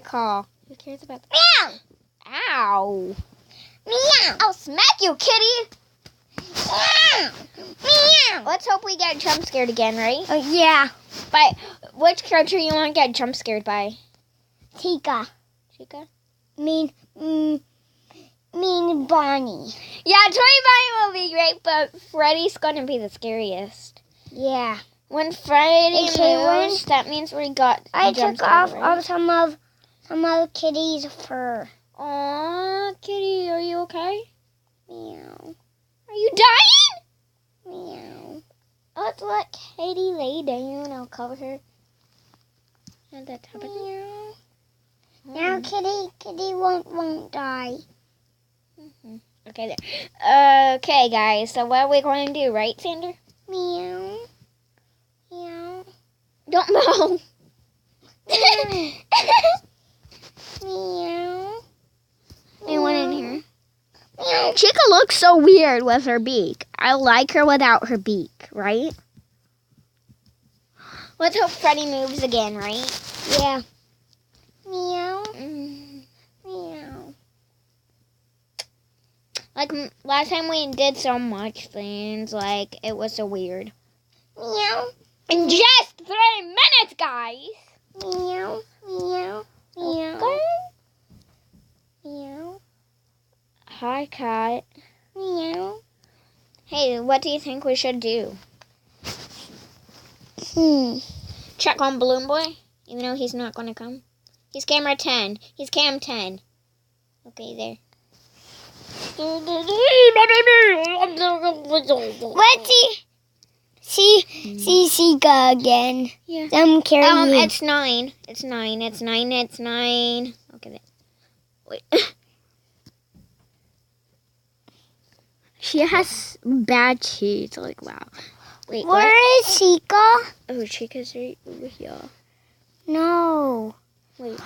call? Who cares about that? Meow! Ow! Meow! I'll smack you, kitty! Meow! Meow! Let's hope we get jump scared again, right? Oh, yeah. By which character you want to get jump scared by? Tika. Chica? Mean Bonnie. Yeah, Toy Bonnie will be great, but Freddy's gonna be the scariest. Yeah. When Freddy Okay, moves, that means we got I jump took scared, off right? some of Kitty's fur. Aw, kitty, are you okay? Meow. Are you dying? Meow. Let's let Katie lay down. I'll cover her. And that happen. Meow. Now Kitty won't die. Okay, there. Okay, guys. So what are we going to do, right, Sander? Meow. Meow. Don't know. Meow. Anyone in here? Meow. Chica looks so weird with her beak. I like her without her beak, right? Let's hope Freddy moves again, right? Yeah. Meow. Mm. Meow. Like last time we did so much things, like it was so weird. Meow. In just 3 minutes, guys. Meow. Meow. Meow. Okay. Meow. Hi, cat. Meow. Hey, what do you think we should do? Check on Balloon Boy, even though he's not going to come. He's camera 10. He's cam 10. Okay, there. Let's see Sika again. Yeah. I'm carrying. It's 9. It's 9. It's 9. It's 9. Okay, there. Wait. She has bad teeth. Like, wow. Wait, Where is Sika? Oh, Chica's right over here. No. Wait.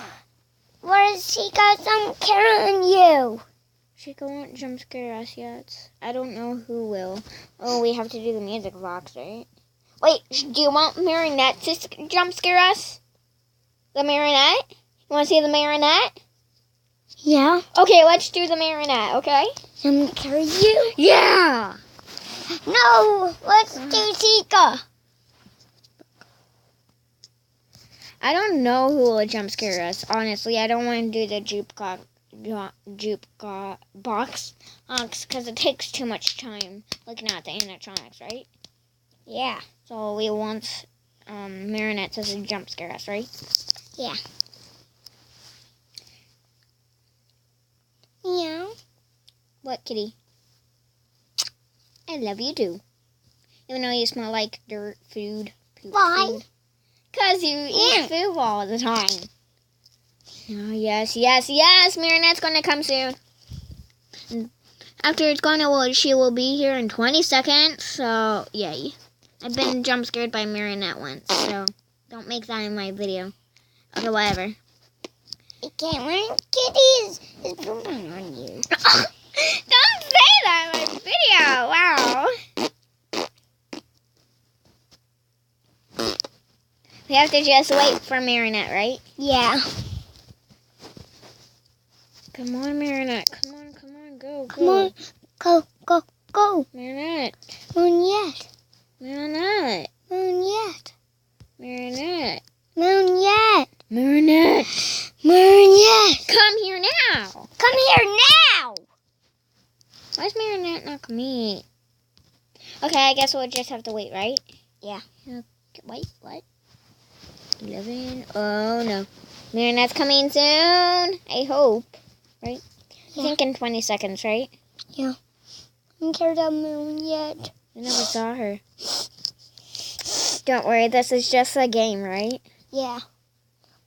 Where is Sika? I'm carrying you. Chica won't jump scare us yet. I don't know who will. Oh, we have to do the music box, right? Wait, do you want Marinette to jump scare us? The Marinette? You want to see the Marinette? Yeah. Okay, let's do the Marinette, okay? I'm carrying you. Yeah! No, let's do Sika. I don't know who will jump scare us. Honestly, I don't want to do the juke box because it takes too much time looking at the animatronics, right? Yeah. So we want Marinette to jump scare us, right? Yeah. Meow. What, kitty? I love you too. Even though you smell like dirt, food. Poop, Why? Because you eat food all the time. Oh, yes. Marinette's going to come soon. And after it's gone, she will be here in 20 seconds. So, yay. I've been jump scared by Marinette once. So, don't make that in my video. Okay, whatever. I can't run. Kitty is pooping on you. Don't say that in my video. Wow. We have to just wait for Marinette, right? Yeah. Come on, Marinette. Come on. Go. Come on. Go. Marinette. Marinette. Marinette. Marinette. Marinette. Marinette. Marinette. Marinette. Come here now. Come here now. Why is Marinette not coming? Okay, I guess we'll just have to wait, right? Yeah. Wait, what? 11. Oh, no. Marinette's coming soon. I hope. Right? Yeah. I think in 20 seconds, right? Yeah. I'm carried on Marinette. I never saw her. Don't worry, this is just a game, right? Yeah.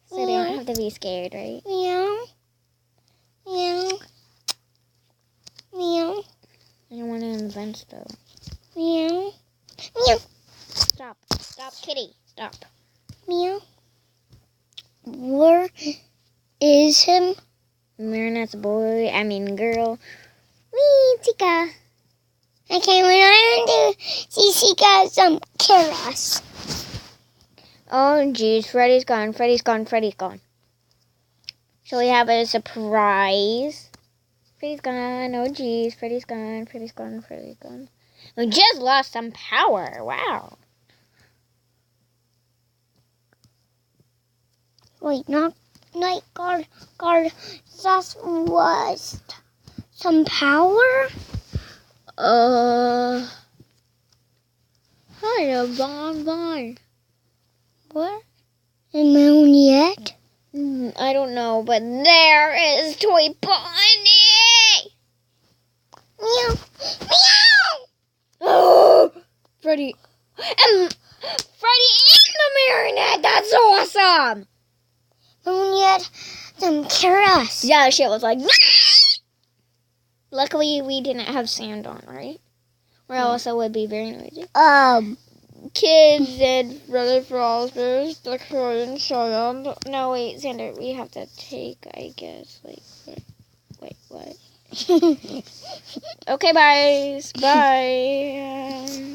So they don't have to be scared, right? Meow. Meow. Meow. I don't want to invent, though. Meow. Meow. Stop, kitty. Stop. Meow. Where is him? Marinette's girl. Wee, Tika. I came around to see Sika some carrots. Oh, jeez. Freddy's gone. So we have a surprise. Freddy's gone. Oh, geez. Freddy's gone. Freddy's gone. Freddy's gone. We just lost some power. Wow. Wait, not night guard. That was some power. Hi, Bon. What? The moon yet? I don't know, but there is Toy Bonnie. Meow. Meow. Oh, Freddy. Freddy and the marionette. That's awesome. Moon yet? Them carry us. Yeah, shit was like. Luckily, we didn't have sand on, right? Or else it would be very noisy. Kids and Brother Frosters, the current child. No, wait, Xander, we have to take, I guess. Like, wait, what? Okay, bye. Bye.